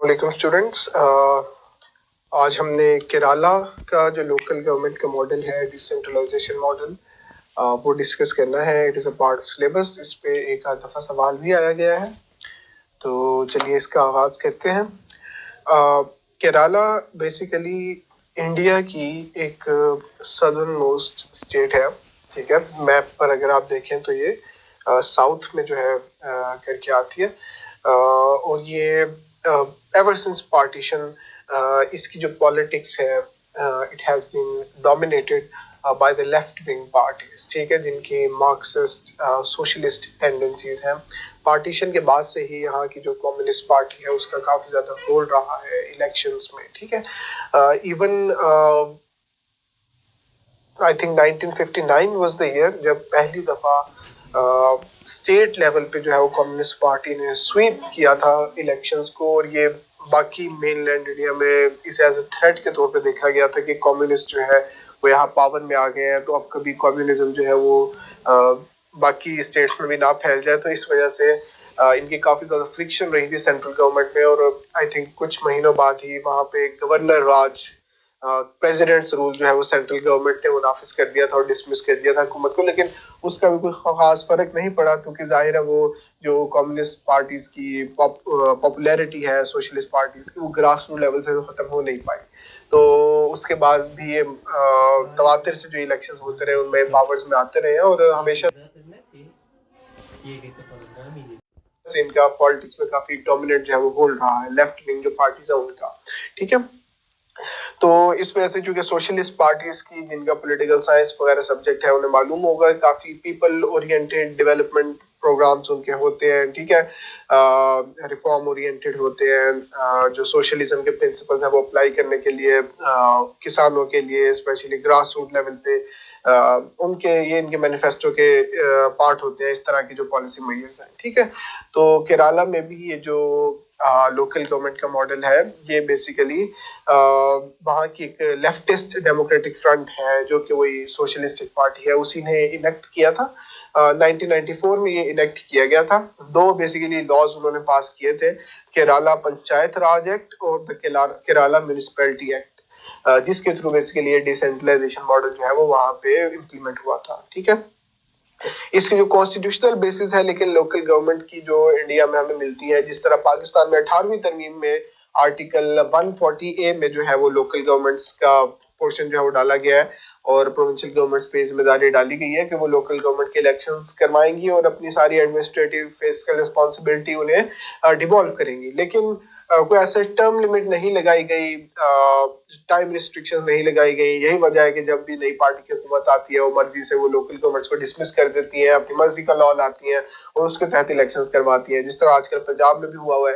वालेकुम स्टूडेंट्स। आज हमने केरला का जो लोकल गवर्नमेंट का मॉडल है, डिसेंट्रलाइजेशन मॉडल, वो डिस्कस करना है। It is a part of syllabus. इस पे एक आध दफ़ा सवाल भी आया गया है, तो चलिए इसका आगाज़ करते हैं। केरला बेसिकली इंडिया की एक सदर्न मोस्ट स्टेट है। ठीक है, मैप पर अगर आप देखें तो ये साउथ में जो है करके आती है। और ये एवर सिंस पार्टीशन इसकी जो पॉलिटिक्स है, it has been dominated by the left wing parties. ठीक है, जिनकी मार्क्सिस्ट सोशलिस्ट टेंडेंसीज हैं। पार्टीशन के बाद से ही यहाँ की जो कम्युनिस्ट पार्टी है उसका काफी ज्यादा रोल रहा है इलेक्शंस में। ठीक है, even I think 1959 was the year जब पहली दफा स्टेट लेवल पे जो है वो कम्युनिस्ट पार्टी ने स्वीप किया था इलेक्शंस को। और ये बाकी मेनलैंड इंडिया में इसे एज ए थ्रेट के तौर पे देखा गया था कि कम्युनिस्ट जो है वो यहाँ पावर में आ गए हैं, तो अब कभी कम्युनिज्म जो है वो बाकी स्टेट्स में भी ना फैल जाए। तो इस वजह से इनकी काफी ज्यादा फ्रिक्शन रही थी सेंट्रल गवर्नमेंट में। और आई थिंक कुछ महीनों बाद ही वहां पे गवर्नर राज, प्रेसिडेंट्स रूल जो है वो सेंट्रल गवर्नमेंट ने वो नाफिज कर दिया था और डिसमिस कर दिया था हुकूमत को। लेकिन उसका भी कोई खास फर्क नहीं पड़ा, क्योंकि जाहिर है वो जो कम्युनिस्ट पार्टीज की पॉपुलैरिटी है सोशलिस्ट पार्टीज की, वो ग्रास रूट लेवल से तो खत्म हो नहीं पाई। तो उसके बाद भी ये तवातिर से जो इलेक्शन होते रहे उनमें पावर्स में आते रहे और हमेशा से इनका पॉलिटिक्स में काफी डोमिनेट जो है वो होल्ड रहा है, लेफ्ट विंग जो पार्टीज है उनका। ठीक है, तो इस वजह से चूंकि सोशलिस्ट पार्टीज की जिनका पॉलिटिकल साइंस वगैरह सब्जेक्ट है उन्हें मालूम होगा, काफी पीपल ओरिएंटेड डेवलपमेंट प्रोग्राम्स उनके होते हैं। ठीक है, रिफॉर्म ओरिएंटेड होते हैं। जो सोशलिज्म के प्रिंसिपल्स हैं वो अप्लाई करने के लिए किसानों के लिए स्पेशली ग्रास रूट लेवल पे उनके ये इनके मैनिफेस्टो के पार्ट होते हैं, इस तरह की जो पॉलिसी मेजर्स हैं। ठीक है, तो केरला में भी ये जो लोकल गवर्नमेंट का मॉडल है, ये बेसिकली वहाँ की एक लेफ्टिस्ट डेमोक्रेटिक फ्रंट है जो कि वही सोशलिस्टिक पार्टी है, उसी ने इनेक्ट किया था। 1994 में ये इनेक्ट किया गया था। दो बेसिकली लॉज उन्होंने पास किए थे, केरला पंचायत राज एक्ट और द केरला म्यूनिसिपैलिटी एक्ट, जिसके थ्रू बेसिकली डिसेंट्रलाइजेशन मॉडल जो है वो वहां पे इम्प्लीमेंट हुआ था। ठीक है, इसकी जो कॉन्स्टिट्यूशनल बेसिस है लेकिन लोकल गवर्नमेंट की जो इंडिया में हमें मिलती है, जिस तरह पाकिस्तान में 18वीं तरमीम में आर्टिकल 140A में जो है वो लोकल गवर्नमेंट्स का पोर्शन जो है वो डाला गया है और प्रोविंशियल गवर्नमेंट्स पे जिम्मेदारी डाली गई है कि वो लोकल गवर्नमेंट के इलेक्शंस करवाएंगी और अपनी सारी एडमिनिस्ट्रेटिव फिस्कल रिस्पॉन्सिबिलिटी उन्हें डिवॉल्व करेंगी। लेकिन कोई ऐसे टर्म लिमिट नहीं लगाई गई, टाइम रिस्ट्रिक्शन नहीं लगाई गई। यही वजह है कि जब भी नई पार्टी की हुकूमत आती है वो मर्जी से वो लोकल गवर्नमेंट्स को डिसमिस कर देती है, अपनी मर्जी का लॉ लाती है और उसके तहत इलेक्शंस करवाती है। जिस तरह आजकल पंजाब में भी हुआ हुआ है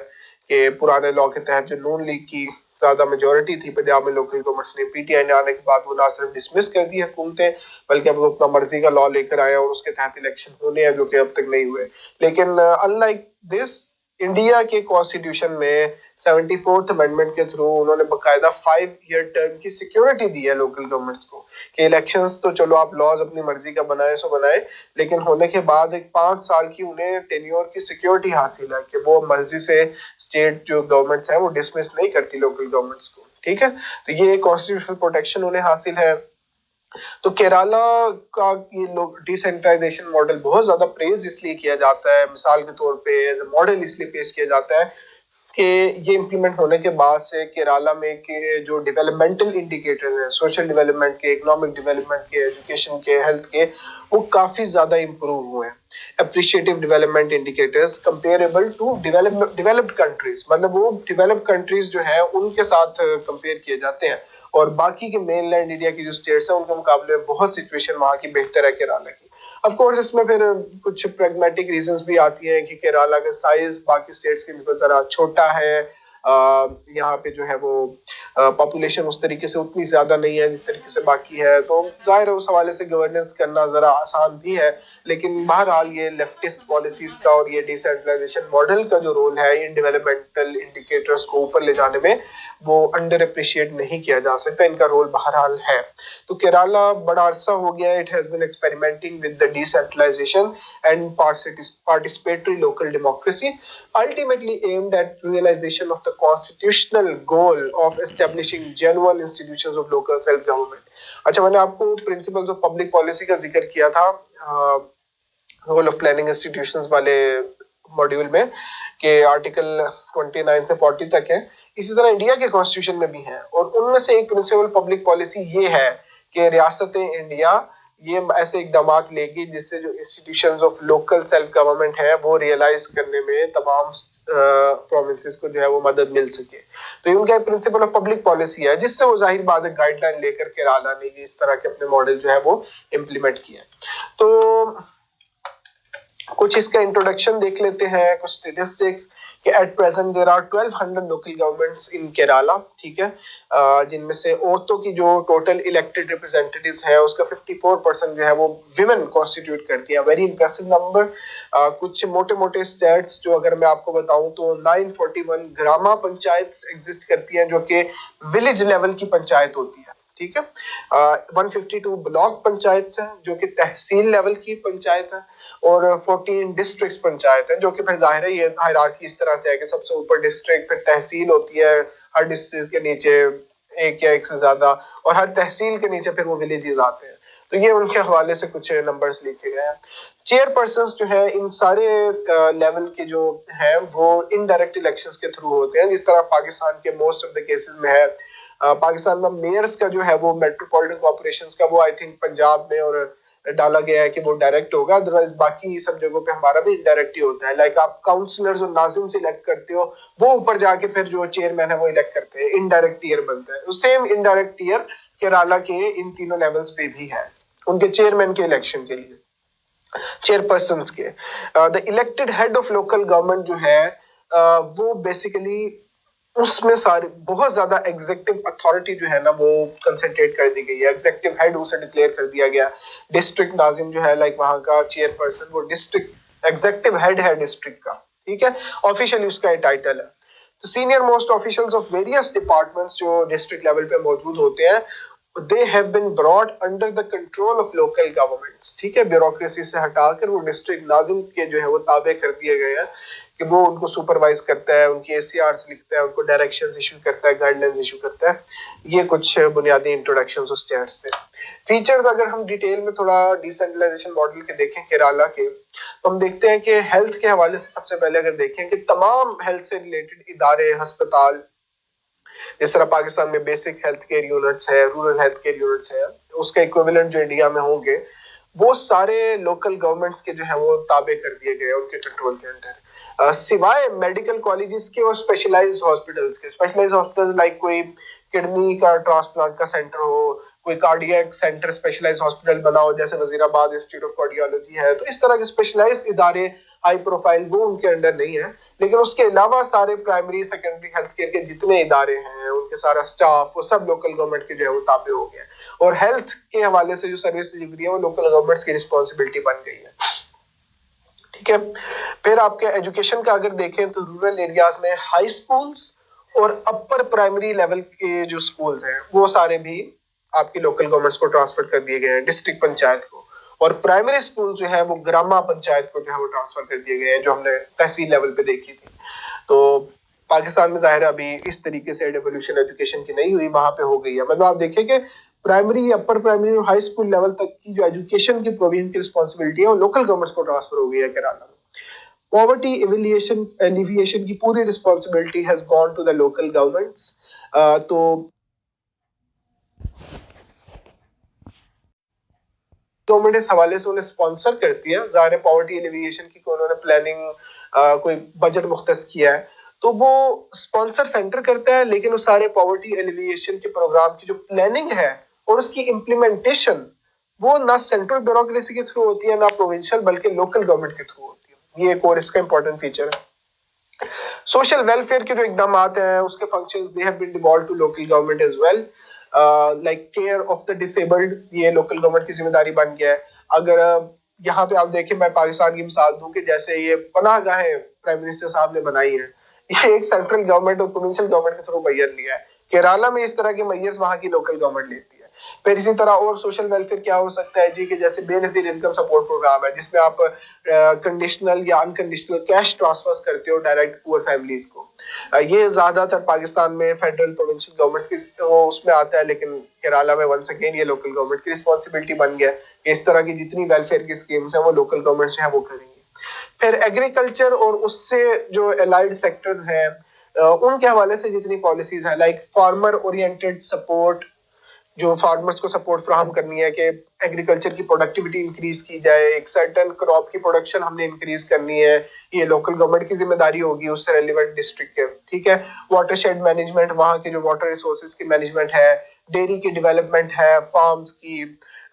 कि पुराने लॉ के तहत जो नून लीग की ज्यादा मेजोरिटी थी पंजाब में लोकल गवर्नमेंट्स ने, पीटीआई ने आने के बाद वो ना सिर्फ डिसमिस कर दी हुकूमतें, बल्कि अब वो अपना मर्जी का लॉ लेकर आए और उसके तहत इलेक्शन होने हैं जो कि अब तक नहीं हुए। लेकिन अनलाइक दिस, इंडिया के कॉन्स्टिट्यूशन में 74th अमेंडमेंट के थ्रू उन्होंने बकायदा 5 ईयर टर्म की सिक्योरिटी दी है लोकल गवर्नमेंट्स को कि इलेक्शंस तो चलो आप लॉज अपनी मर्जी का बनाए सो बनाए, लेकिन होने के बाद एक 5 साल की उन्हें टेन्योर की सिक्योरिटी हासिल है कि वो मर्जी से स्टेट जो गवर्नमेंट्स है वो डिसमिस नहीं करती लोकल गवर्नमेंट्स को। ठीक है, तो ये कॉन्स्टिट्यूशनल प्रोटेक्शन उन्हें हासिल है। तो केरला का ये लोग डिसेंट्रलाइजेशन मॉडल बहुत ज्यादा प्रेज इसलिए किया जाता है, मिसाल के तौर पे एज ए मॉडल इसलिए पेश किया जाता है कि ये इम्प्लीमेंट होने के बाद से केरला में के जो डेवलपमेंटल इंडिकेटर्स हैं, सोशल डेवलपमेंट के, इकोनॉमिक डेवलपमेंट के, एजुकेशन के, हेल्थ के, वो काफी ज्यादा इंप्रूव हुए हैं। Appreciative development indicators comparable to developed countries, मतलब वो डेवलप्ड कंट्रीज जो है उनके साथ कंपेयर किए जाते हैं और बाकी के मेनलैंड इंडिया की जो स्टेट्स हैं उनके मुकाबले बहुत सिचुएशन वहां की बेहतर है केरला की। ऑफ कोर्स इसमें फिर कुछ प्रैग्मेटिक रीजंस भी आती हैं कि केरला का साइज बाकी स्टेट्स के निस्बत जरा छोटा है। यहाँ पे जो है वो पॉपुलेशन उस तरीके से उतनी ज्यादा नहीं है जिस तरीके से बाकी है, तो जाहिर है उस हवाले से गवर्नेंस करना जरा आसान भी है। लेकिन बहरहाल ये लेफ्टिस्ट पॉलिसीज का और ये डिसेंट्रलाइजेशन मॉडल का जो रोल है इन डेवलपमेंटल इंडिकेटर्स को ऊपर ले जाने में, वो अंडर अप्रिशिएट नहीं किया जा सकता। इनका रोल बहरहाल है। तो केरला बड़ा अरसा हो गया, it has been experimenting with the decentralisation and participatory local democracy, ultimately aimed at realization of the constitutional goal of establishing genuine institutions of local self government. अच्छा, मैंने आपको प्रिंसिपल्स ऑफ पब्लिक पॉलिसी का जिक्र किया था role of planning institutions वाले module में कि आर्टिकल 29 से 40 तक है। इसी तरह इंडिया के कॉन्स्टिट्यूशन में भी है, और उनमें से एक प्रिंसिपल पब्लिक पॉलिसी ये है कि रियासत इंडिया ये ऐसे इकदाम लेगी जिससे जो institutions of local self government है वो रियलाइज करने में तमाम प्रोविंसेस को जो है वो मदद मिल सके। तो ये उनका प्रिंसिपल ऑफ पब्लिक पॉलिसी है, जिससे वो जाहिर बात है गाइडलाइन लेकर केरला ने इस तरह के अपने मॉडल जो है वो इम्प्लीमेंट किया। तो कुछ इसका इंट्रोडक्शन देख लेते हैं, कुछ स्टेटिस्टिक्स कि at present there are 1200 local governments in Kerala, ठीक है, जिनमें से औरतों की जो टोटल इलेक्टेड रिप्रेजेंटेटिव्स है उसका 54% जो है वो विमेन कॉन्स्टिट्यूट करती है। Very impressive number. कुछ मोटे मोटे स्टैट्स जो अगर मैं आपको बताऊं तो 941 ग्रामा पंचायत एग्जिस्ट करती हैं जो कि विलेज लेवल की पंचायत होती है, ठीक है। 152 ब्लॉक पंचायत है जो कि तहसील लेवल की पंचायत है, और 14 डिस्ट्रिक्ट पंचायत है जो कि फिर जाहिर है ये हायरार्की इस तरह से है कि सबसे ऊपर डिस्ट्रिक्ट, फिर तहसील होती है, हर डिस्ट्रिक्ट के नीचे एक या एक से ज्यादा, और हर तहसील के नीचे फिर वो विलेजेस आते हैं। तो ये उनके हवाले से कुछ नंबर्स लिखे गए हैं। चेयरपर्सन जो है इन सारे लेवल के जो है वो इनडायरेक्ट इलेक्शंस के थ्रू होते हैं, जिस तरह पाकिस्तान के मोस्ट ऑफ द केसेस में है। पाकिस्तान में मेयर्स का जो है वो मेट्रोपॉलिटन कॉर्पोरेशंस का वो आई थिंक पंजाब में और डाला गया है कि वो डायरेक्ट होगा, अदरवाइज बाकी सब जगहों पे हमारा भी इनडायरेक्ट ही होता है। लाइक आप काउंसलर्स और नाजिम से इलेक्ट करते हो, वो ऊपर जाके फिर जो चेयरमैन है वो इलेक्ट करते हैं, इनडायरेक्ट टीयर बनता है। सेम इनडायरेक्ट टीयर केरला के इन तीनों लेवल्स पे भी है उनके चेयरमैन के इलेक्शन के लिए, चेयरपर्सन के। The elected head of local government जो है वो बेसिकली उसमें सारे बहुत ज्यादा एग्जीक्यूटिव अथॉरिटी जो है ना वो कंसंट्रेट कर दी गई है। एग्जीक्यूटिव हेड उसे डिक्लेयर कर दिया गया। डिस्ट्रिक्ट नाजिम जो है लाइक वहां का चेयरपर्सन वो डिस्ट्रिक्ट एग्जीक्यूटिव हेड है डिस्ट्रिक्ट का, ठीक है, ऑफिशियली उसका ये टाइटल है। तो senior most officials of various departments जो डिस्ट्रिक्ट लेवल पे मौजूद होते हैं they have been brought under the control of local governments, ठीक है, ब्यूरोक्रेसी से हटाकर वो डिस्ट्रिक्ट नाजिम के जो है वो ताबे कर दिए गए हैं कि वो उनको सुपरवाइज करता है, उनकी एसीआरस लिखता है, उनको डायरेक्शंस इशू करता है, गाइडलाइंस इशू करता है। ये कुछ बुनियादी इंट्रोडक्शंस और स्टेट्स थे। फीचर्स अगर हम डिटेल में थोड़ा डिसेंट्रलाइजेशन मॉडल के देखें केरला के, तो हम देखते हैं कि हेल्थ के हवाले से सबसे पहले अगर देखें कि तमाम हेल्थ से रिलेटेड इदारे, अस्पताल, जिस तरह पाकिस्तान में बेसिक हेल्थ केयर यूनिट्स है, रूरल हेल्थ केयर यूनिट्स है, उसका इक्विवेलेंट जो इंडिया में होंगे वो सारे लोकल गवर्नमेंट्स के जो है वो ताबे कर दिए गए उनके कंट्रोल के अंडर, सिवाय मेडिकल कॉलेजेस के और स्पेशलाइज्ड हॉस्पिटल्स के। स्पेशलाइज्ड हॉस्पिटल्स लाइक कोई किडनी का ट्रांसप्लांट का सेंटर हो, कोई कार्डियक सेंटर स्पेशलाइज्ड हॉस्पिटल बना हो जैसे वजीराबाद इंस्टीट्यूट ऑफ कार्डियोलॉजी है, तो इस तरह के स्पेशलाइज्ड इदारे हाई प्रोफाइल वो उनके अंडर नहीं है। लेकिन उसके अलावा सारे प्राइमरी सेकेंडरी हेल्थ केयर के जितने इदारे हैं उनके सारा स्टाफ वो सब लोकल गवर्नमेंट के जो है वो ताबे हो गए, और हेल्थ के हवाले से जो सर्विस डिलीवरी है वो लोकल गवर्नमेंट्स की रिस्पॉन्सिबिलिटी बन गई है, ठीक है। फिर आपके एजुकेशन का अगर देखें तो रूरल एरियाज में हाई स्कूल्स और अपर प्राइमरी लेवल के जो स्कूल्स हैं वो सारे भी आपकी लोकल गवर्नमेंट्स को ट्रांसफर कर दिए गए हैं, डिस्ट्रिक्ट पंचायत को, और प्राइमरी स्कूल जो है वो ग्रामा पंचायत को जो है वो ट्रांसफर कर दिए गए हैं, जो हमने तहसील लेवल पे देखी थी। तो पाकिस्तान में जाहिर अभी इस तरीके से डेवोल्यूशन एजुकेशन की नहीं हुई, वहां पे हो गई है। मतलब आप देखिए कि प्राइमरी, अपर प्राइमरी और हाई स्कूल लेवल तक की जो एजुकेशन की प्रोविजन की रिस्पॉन्सिबिलिटी है वो लोकल गवर्नमेंट्स को ट्रांसफर हो गई है केरला में। पॉवर्टी एलिविएशन की पूरी responsibility has gone to the local governments. तो गवर्नमेंट इस हवाले से उन्हें स्पॉन्सर करती है, ज़ाहिर है पॉवर्टी एलिविएशन की उन्होंने प्लानिंग कोई बजट मुख्तस किया है तो वो स्पॉन्सर सेंटर करता है, लेकिन उस सारे पॉवर्टी एलिविएशन के प्रोग्राम की जो प्लानिंग है और उसकी इम्प्लीमेंटेशन वो ना सेंट्रल ब्यूरोक्रेसी के थ्रू होती है ना प्रोविंशियल, बल्कि लोकल गवर्नमेंट के थ्रू होती है। ये एक और इसका इंपॉर्टेंट फीचर है। सोशल वेलफेयर के जो इकदाम हैं उसके functions they have been devolved to local government as well, like care of the disabled, ये लोकल गवर्नमेंट की जिम्मेदारी बन गया है। अगर यहाँ पे आप देखें, मैं पाकिस्तान की मिसाल दूं कि जैसे ये पनाहगाहें प्राइम मिनिस्टर साहब ने बनाई है, ये एक सेंट्रल गवर्नमेंट और प्रोविंशियल गवर्नमेंट के थ्रू मैयर लिया है। केरला में इस तरह के मैयर्स वहां की लोकल गवर्नमेंट लेती है। फिर इसी तरह और सोशल वेलफेयर क्या हो सकता है जी, कि जैसे बेनजीर इनकम सपोर्ट प्रोग्राम है, जिसमें आप कंडीशनल या अनकंडीशनल कैश ट्रांसफर्स करते हो डायरेक्ट पुअर फैमिलीज को। ये ज्यादातर पाकिस्तान में फेडरल प्रोविंशियल गवर्नमेंट की वो उसमें आता है, लेकिन केरला में वंस अगेन ये लोकल गवर्नमेंट की रिस्पॉन्सिबिलिटी बन गया कि इस तरह की जितनी वेलफेयर की स्कीम्स है वो लोकल गवर्नमेंट जो है वो करेंगे। फिर एग्रीकल्चर और उससे जो एलाइड सेक्टर्स हैं, उनके हवाले से जितनी पॉलिसीज है, लाइक फार्मर ओरिएंटेड सपोर्ट, जो फार्मर्स को सपोर्ट फ्राहम करनी है कि एग्रीकल्चर की प्रोडक्टिविटी इंक्रीज की जाए, एक सर्टेन क्रॉप की प्रोडक्शन हमने इंक्रीज करनी है, ये लोकल गवर्नमेंट की जिम्मेदारी होगी उससे रेलिवेंट डिस्ट्रिक्ट के, ठीक है। वाटरशेड मैनेजमेंट, वहां के जो वाटर रिसोर्सेज की मैनेजमेंट है, डेयरी की डेवलपमेंट है, फार्म्स की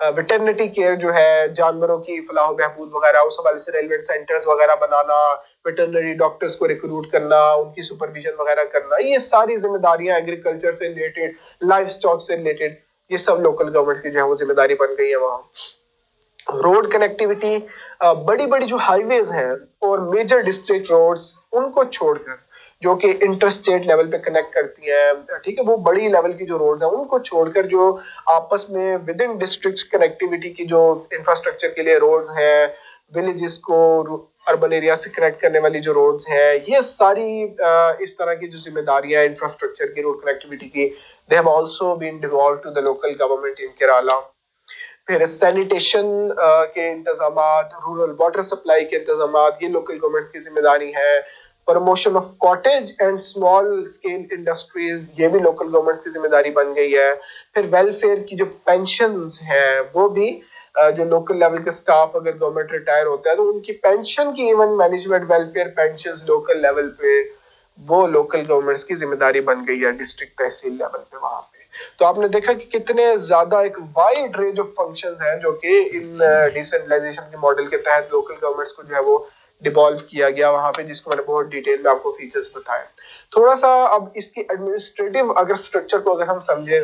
वेटरनिटी केयर जो है, जानवरों की फलाह बहबूद वगैरह, उस हवाले से रेलिवेंट सेंटर्स वगैरह बनाना, वेटरनरी डॉक्टर्स को रिक्रूट करना, उनकी सुपरविजन वगैरह करना, ये सारी जिम्मेदारियां एग्रीकल्चर से रिलेटेड, लाइफ स्टॉक से रिलेटेड, ये सब लोकल गवर्नमेंट की जो है वो जिम्मेदारी बन गई है वहां। रोड कनेक्टिविटी, बड़ी बड़ी जो हाईवेज हैं और मेजर डिस्ट्रिक्ट रोड्स, उनको छोड़कर जो कि इंटर स्टेट लेवल पे कनेक्ट करती है, ठीक है, वो बड़ी लेवल की जो रोड्स हैं उनको छोड़कर जो आपस में विद इन डिस्ट्रिक्ट कनेक्टिविटी की जो इंफ्रास्ट्रक्चर के लिए रोड्स हैं, विलेजेस को अर्बन एरिया से कनेक्ट करने वाली जो रोड्स हैं, ये सारी इस तरह की जो जिम्मेदारियां इंफ्रास्ट्रक्चर की, रोड कनेक्टिविटी की, they have also been devolve to the local government in Kerala. फिर सैनिटेशन के इंतजाम, रूरल वाटर सप्लाई के इंतजाम, ये लोकल गवर्नमेंट्स की जिम्मेदारी है। Promotion of cottage and small scale industries, ये भी लोकल गवर्नमेंट्स की जिम्मेदारी बन गई है। फिर वेलफेयर की जो पेंशन्स हैं वो भी जो लोकल लेवल के स्टाफ अगर गवर्नमेंट रिटायर होता है तो उनकी पेंशन की even management, welfare pensions local level पे, वो लोकल गवर्नमेंट्स की जिम्मेदारी बन गई है डिस्ट्रिक्ट तहसील लेवल पे वहां पे। तो आपने देखा कि कितने ज्यादा एक वाइड रेंज ऑफ फंक्शंस हैं जो कि इन डिसेंट्रलाइजेशन के मॉडल के तहत लोकल गवर्नमेंट्स को जो है वो डिवॉल्व किया गया वहां पे, जिसको मैंने बहुत डिटेल में आपको फीचर्स बताए। थोड़ा सा अब इसकी एडमिनिस्ट्रेटिव अगर स्ट्रक्चर को अगर हम समझे,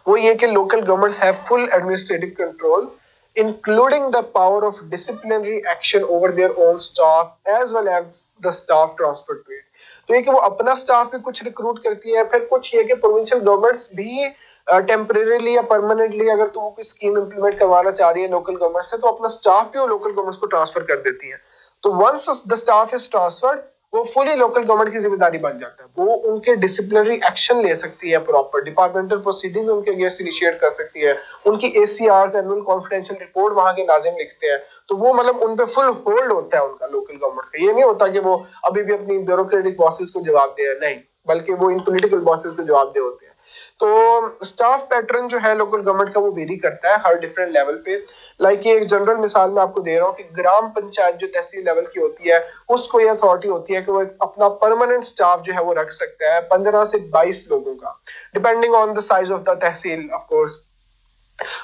वो ये कि local governments have full administrative control including the power of disciplinary action over their own staff as well as the staff transfer to it. तो ये कि वो अपना स्टाफ भी कुछ रिक्रूट करती है, फिर कुछ ये कि प्रोविंशियल गवर्नमेंट्स भी टेम्परेरीली या परमानेंटली अगर तो वो कोई स्कीम इंप्लीमेंट करवाना चाह रही है लोकल गवर्नमेंट से, तो अपना स्टाफ भी वो लोकल गवर्नमेंट को ट्रांसफर कर देती है। तो once the staff is transferred, वो फुली लोकल गवर्नमेंट की जिम्मेदारी बन जाता है। वो उनके डिसिप्लिनरी एक्शन ले सकती है, प्रॉपर डिपार्टमेंटल प्रोसीडिंग्स उनके अगेंस्ट इनिशिएट कर सकती है, उनकी एसीआर एनुअल कॉन्फिडेंशियल रिपोर्ट वहां के नाजिम लिखते हैं, तो वो मतलब उन पे फुल होल्ड होता है उनका लोकल गवर्नमेंट का। ये नहीं होता कि वो अभी भी अपनी ब्यूरोक्रेटिक बॉसेस को जवाब दे, नहीं, बल्कि वो इन पॉलिटिकल बॉसेस को जवाब दे होते हैं। तो स्टाफ पैटर्न जो है लोकल गवर्नमेंट का वो वेरी करता है हर डिफरेंट लेवल पे। लाइक ये एक जनरल मिसाल मैं आपको दे रहा हूँ कि ग्राम पंचायत जो तहसील लेवल की होती है, उसको ये अथॉरिटी होती है कि वो अपना परमानेंट स्टाफ जो है वो रख सकता है 15 से 22 लोगों का, depending on the size of the tehsil of course.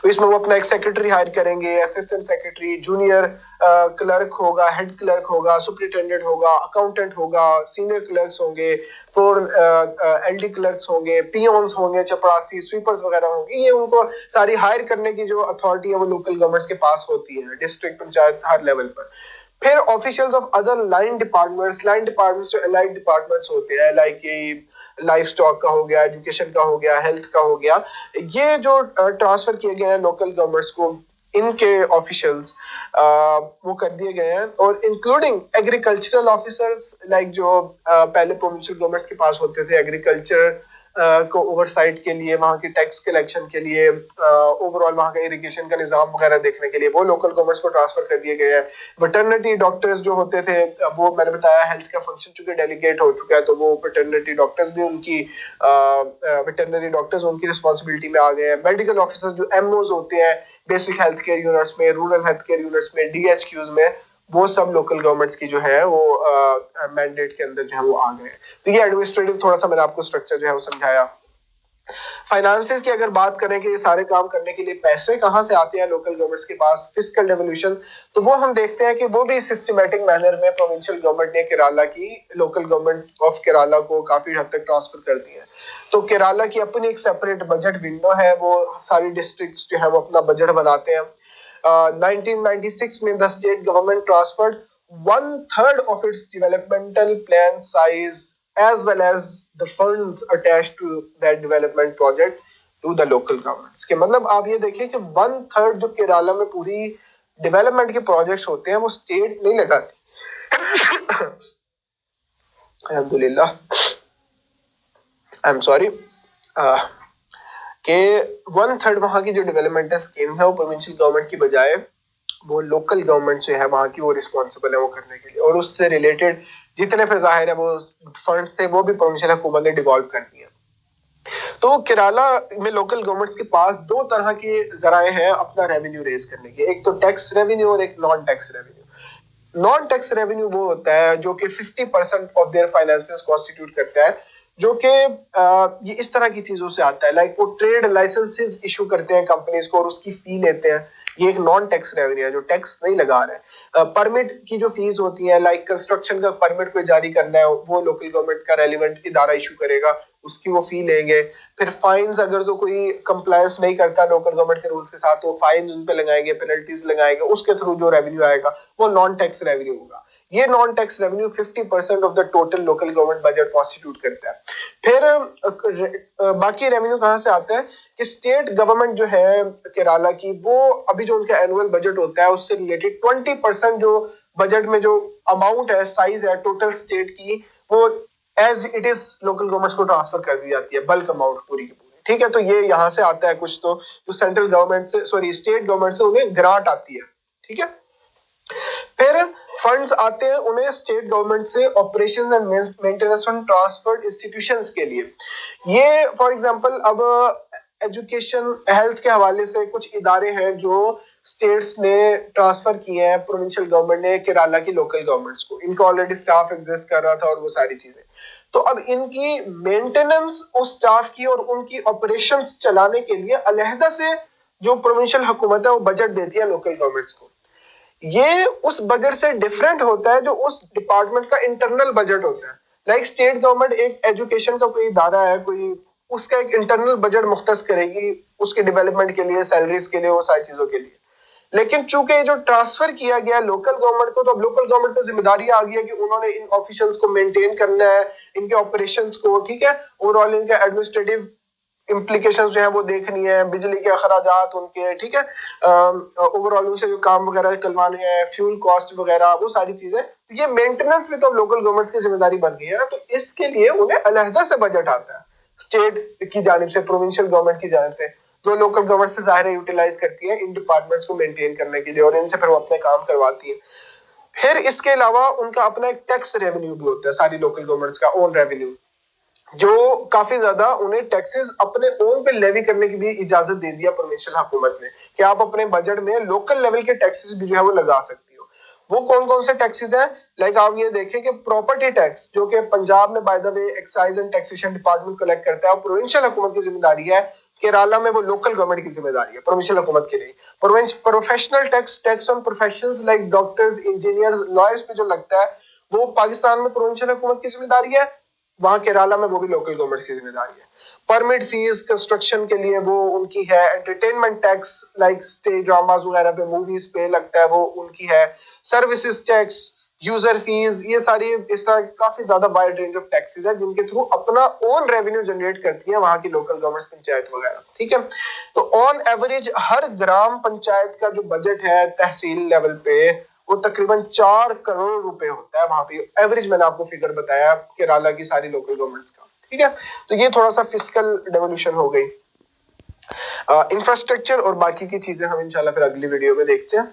इसमें वो अपना एक सेक्रेटरी हायर करेंगे, असिस्टेंट सेक्रेटरी, जूनियर क्लर्क होगा, हेड क्लर्क होगा, सुपरिटेंडेंट होगा, अकाउंटेंट होगा, सीनियर क्लर्क्स होंगे, फोर एलडी क्लर्क्स होंगे, पियोन्स होंगे, चपरासी, स्वीपर्स वगैरह होंगे। ये उनको सारी हायर करने की जो अथॉरिटी है वो लोकल गवर्नमेंट्स के पास होती है, डिस्ट्रिक्ट पंचायत हर लेवल पर। फिर officials of other line departments जो अलाइड डिपार्टमेंट्स होते हैं, लाइक ये लाइफ स्टॉक का हो गया, एजुकेशन का हो गया, हेल्थ का हो गया, ये जो ट्रांसफर किए गए हैं लोकल गवर्नमेंट्स को, इनके ऑफिशियल्स वो कर दिए गए हैं, और इंक्लूडिंग एग्रीकल्चरल ऑफिसर्स, लाइक जो पहले प्रोविंशियल गवर्नमेंट्स के पास होते थे एग्रीकल्चर को ओवरसाइट के लिए, वहां की टैक्स कलेक्शन के लिए, ओवरऑल वहां का इरिगेशन का निजाम वगैरह देखने के लिए, वो लोकल गवर्नमेंट्स को ट्रांसफर कर दिए गए हैं। वेटरनिटी डॉक्टर्स जो होते थे, वो मैंने बताया हेल्थ का फंक्शन चूंकि डेलीगेट हो चुका है, तो वो वेटरनिटी डॉक्टर्स भी उनकी वेटरनरी डॉक्टर्स उनकी रिस्पॉन्सिबिलिटी में आ गए हैं। मेडिकल ऑफिसर जो एमओज होते हैं बेसिक हेल्थ केयर यूनिट्स में, रूरल हेल्थ केयर यूनिट्स में, डीएचक्यूज में, वो सब लोकल गवर्नमेंट्स की जो है वो मैंडेट के अंदर जो है वो आ गए। तो ये एडमिनिस्ट्रेटिव थोड़ा सा मैंने आपको स्ट्रक्चर जो है वो समझाया। फाइनेंसेस की अगर बात करें कि ये सारे काम करने के लिए पैसे कहां से आते हैं लोकल गवर्नमेंट्स के पास, फिस्कल डेवल्यूशन, तो वो हम देखते हैं कि वो भी सिस्टमैटिक मैनर में प्रोविंशियल गवर्नमेंट ने केरला की लोकल गवर्नमेंट ऑफ केरला को काफी हद तक ट्रांसफर कर दी है। तो केरला की अपनी एक सेपरेट बजट विंडो है, वो सारी डिस्ट्रिक्ट्स जो है वो अपना बजट बनाते हैं। 1996 में the state government transferred 1/3 of its developmental plan size as well as the funds attached to that development project to the local governments. के मतलब आप ये देखिए कि 1/3 जो केरला में पूरी डेवलपमेंट के प्रोजेक्ट्स होते हैं वो स्टेट नहीं लगाती। अल्हम्दुलिल्लाह, आई एम सॉरी, कि 1/3 वहां की जो डेवलपमेंटल स्कीम्स है वो प्रोविंशियल गवर्नमेंट की बजाय वो लोकल गवर्नमेंट जो है वहां की वो रिस्पॉन्सिबल है वो करने के लिए, और उससे रिलेटेड जितने फिर जाहिर है वो फंड्स थे वो भी प्रोविंशियल हुकूमत ने डिवॉल्व कर दिए। तो केरला में लोकल गवर्नमेंट्स के पास दो तरह के जराए हैं अपना रेवेन्यू रेज करने के, एक तो टैक्स रेवेन्यू और एक non tax revenue. Non tax revenue वो होता है जो कि 50% ऑफ देयर फाइनेंसेस कॉन्स्टिट्यूट करता है, जो कि ये इस तरह की चीजों से आता है, लाइक वो ट्रेड लाइसेंसेस इशू करते हैं कंपनीज को और उसकी फी लेते हैं, ये एक नॉन टैक्स रेवेन्यू है जो टैक्स नहीं लगा रहे हैं। परमिट की जो फीस होती है, लाइक कंस्ट्रक्शन का परमिट कोई जारी करना है वो लोकल गवर्नमेंट का रेलिवेंट इदारा इशू करेगा, उसकी वो फी लेंगे। फिर फाइन्स, अगर तो कोई कंप्लायंस नहीं करता लोकल गवर्नमेंट के रूल्स के साथ तो फाइन उन पे लगाएंगे, पेनल्टीज लगाएंगे, उसके थ्रू जो रेवेन्यू आएगा वो नॉन टैक्स रेवेन्यू होगा। ये non tax revenue 50% of the total local government budget constitute करता है। फिर बाकी रेवेन्यू कहां से आता है कि स्टेट गवर्नमेंट जो है केरला की, वो अभी जो उनका एनुअल बजट होता है उससे रिलेटेड 20% जो बजट में जो अमाउंट है, साइज है टोटल स्टेट की, वो as it is local government को ट्रांसफर कर दी जाती है, बल्क अमाउंट पूरी की पूरी। ठीक है, तो ये यहाँ से आता है कुछ तो जो सेंट्रल गवर्नमेंट से, सॉरी स्टेट गवर्नमेंट से उन्हें ग्रांट आती है। ठीक है, फिर फंड्स आते हैं उन्हें स्टेट गवर्नमेंट से operation and maintenance on transferred institutions के लिए। ये फॉर एग्जांपल अब एजुकेशन हेल्थ के हवाले से कुछ इदारे हैं जो स्टेट्स ने ट्रांसफर किए हैं, प्रोविंशियल गवर्नमेंट ने केरला की लोकल गवर्नमेंट्स को, इनका ऑलरेडी स्टाफ एग्जिस्ट कर रहा था और वो सारी चीजें। तो अब इनकी मेंटेनेंस उस स्टाफ की और उनकी ऑपरेशंस चलाने के लिए अलहदा से जो प्रोविंशियल हुकूमत है वो बजट देती है लोकल गवर्नमेंट्स को। ये उस बजट से डिफरेंट होता है जो उस डिपार्टमेंट का इंटरनल बजट होता है। लाइक स्टेट गवर्नमेंट एक एजुकेशन का कोई इदारा है, कोई उसका एक इंटरनल बजट मुख्तस करेगी उसके डेवलपमेंट के लिए, सैलरीज के लिए, वो सारी चीजों के लिए। लेकिन चूंकि जो ट्रांसफर किया गया लोकल गवर्नमेंट को, तो अब लोकल गवर्नमेंट को जिम्मेदारी आ गई है कि उन्होंने इन ऑफिशियल्स को मेंटेन करना है, इनके ऑपरेशंस को, ठीक है, ओवरऑल इनका एडमिनिस्ट्रेटिव इम्प्लीकेशंस जो है वो देखनी है, बिजली के अखराजात उनके, ठीक है, ओवरऑल उनसे जो काम वगैरह करवाने हैं, फ्यूल कॉस्ट वगैरह, वो सारी चीजें, तो ये मेंटेनेंस भी तो लोकल गवर्नमेंट्स की जिम्मेदारी बन गई है ना। तो इसके लिए उन्हें अलहदा से बजट आता है स्टेट की जानिब से, प्रोविंशियल गवर्नमेंट की जानिब से, जो लोकल गवर्नमेंट से जाहिर यूटिलाइज करती है इन डिपार्टमेंट्स को मेंटेन करने के लिए और इनसे फिर वो अपने काम करवाती है। फिर इसके अलावा उनका अपना एक टैक्स रेवेन्यू भी होता है, सारी लोकल गवर्नमेंट्स का ओन रेवेन्यू, जो काफी ज्यादा उन्हें टैक्सेस अपने ओन पे लेवी करने की भी इजाजत दे दिया प्रोविंशियल हुकूमत ने, कि आप अपने बजट में लोकल लेवल के टैक्सेस भी जो है वो लगा सकती हो। वो कौन कौन से टैक्सेस हैं? लाइक आप ये देखें कि प्रॉपर्टी टैक्स, जो कि पंजाब में by the way excise and taxation department collect करता है, और प्रोविंशियल हुकूमत की जिम्मेदारी है। केरला में वो लोकल गवर्नमेंट की जिम्मेदारी है, प्रोविंशियल हुकूमत की नहीं। Professional tax, tax on professions like doctors, engineers, lawyers पे जो लगता है वो पाकिस्तान में प्रोविंशियल हुकूमत की जिम्मेदारी है, वहां केरला में वो भी लोकल गवर्नमेंट की जिम्मेदारी है। परमिट फीस कंस्ट्रक्शन के लिए वो उनकी है। Entertainment tax like stage dramas वगैरह पे, मूवीज पे लगता है, वो उनकी है। सर्विसेज टैक्स, यूजर फीस, ये सारी इस तरह काफी ज्यादा वाइड रेंज ऑफ टैक्सेस है जिनके थ्रू अपना ओन रेवेन्यू जनरेट करती है वहां की लोकल गवर्नमेंट, पंचायत वगैरह। ठीक है, तो ऑन एवरेज हर ग्राम पंचायत का जो बजट है तहसील लेवल पे वो तकरीबन 4 करोड़ रुपए होता है वहां पे एवरेज। मैंने आपको फिगर बताया केरला की सारी लोकल गवर्नमेंट्स का। ठीक है, तो ये थोड़ा सा फिस्कल डेवोल्यूशन हो गई। इंफ्रास्ट्रक्चर और बाकी की चीजें हम इंशाल्लाह फिर अगली वीडियो में देखते हैं।